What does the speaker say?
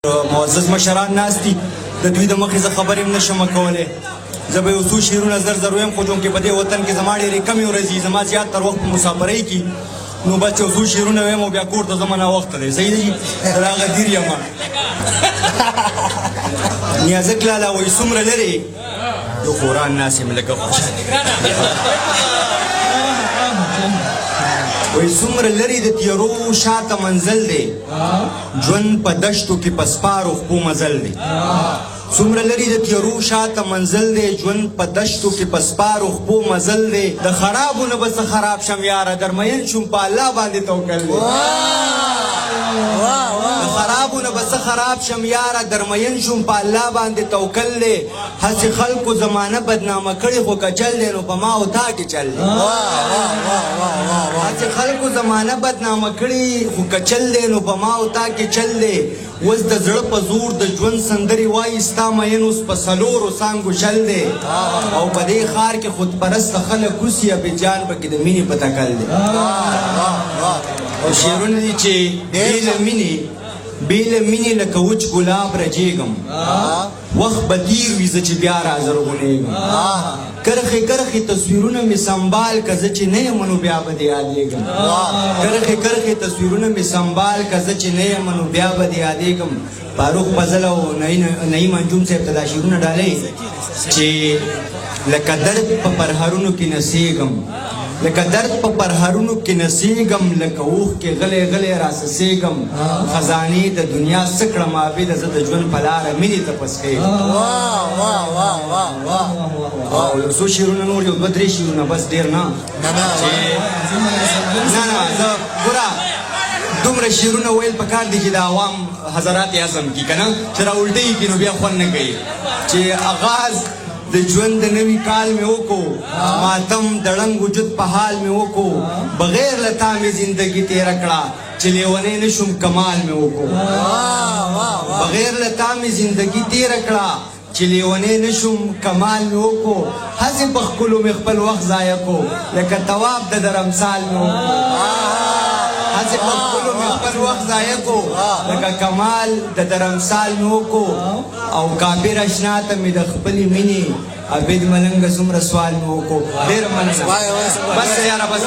معزز مشران ناستي د دوی د مخې زه خبرې هم نشم کولی. زه به یو څو شعرونه زر زر ویم، خو چونکې په دې وطن کې زما ډېرې کمې ورځي، زما زیات تر وخت په مسافرۍ کې، نو بس یو څو شعرونه ویم او بیا کور ته ځم ناوخته دی. صحیح دی؟ د هغه دیر یم. نیازک لالا وایي څومره لرې یو قرآن ناس یم لکه وی څومره لرې د تیرو شاته منزل دی، ژوند په دشتو کې په سپارو خپو مزل دی. څومره لرې د تیرو شاته منزل دی، ژوند په دشتو کې په سپارو خپو مزل دی. د خرابو نه به څه خراب شم یاره، درمین شوم په الله باندې توکل دی. د خرابو نه به څه خراب شم یاره، درمین شوم په الله باندې توکل دی. هسې خلکو زمانه بدنامه کړې، خو که چل دی نو په ما او تا کې چل دی. هسې خلکو زمانه بدنامه کړې، خو که چل دی نو په ما او تا کې چل دی. اوس د زړه په زور د ژوند سندرې وایي، ستا مین اوس په څلورو څانګو شل دی. او په دې ښار کې خودپرسته خلک اوسي، ابي جان پکې د مینې په تکل دی. او شعرونه دي چې بې له مینې لکه وچ ګلاب رجېږم، وخت به تیر وي زه چې بیا رازرغونېږم. کرښې کرښې تصویرونه مې سنبال که زه چې نه یم نو بیا به دې یادېږم. کرښې کرښې تصویرونه مې سنبال که زه چې نه یم نو بیا به دې یادېږم. فاروق فضل او نعیم انجم صاحب ته دا شعرونه ډالۍ چې لکه درد په پرهرونو کې نڅېږم، لکه درد په پرهرونو کې نڅېږم، لکه اوښ کې غلی غلی راسسېږم. خزانې د دنیا څه کړم عابده، زه د ژوند په لاره مینې ته پسخېږم. او یو څو شعرونه نور، یو دوه درې شعرونه بس، ډېر نه. نه زه ګوره دومره شعرونه ویل پکار دي چې د عوام حضرات هضم کړي که نه، چې راالټه یې کړي نو بیا خوند نه کوي. چې آغاز د ژوند د نوي کال مې وکړو، ماتم د ړنګ وجود په حال مې وکړو. بغیر له تا مې زندګي تېره کړه، چې لیونی نه شوم کمال مې وکړو. بغیر له تا مې زندګي تېره کړه، چې لیونی نه شوم کمال مې وکړو. هسې په ښکلو مې خپل وخت ضایع کړو، لکه طواف د درمسال مې وکړو. هسې په ښکلو مې خپل وخت ضایع کړو، لکه کمال د درمسال مې وکړو. او کافر اشنا ته مې د خپلې مینې عبید ملنګه څومره سوال مې وکړو. ډېره مننه. بس یاره بس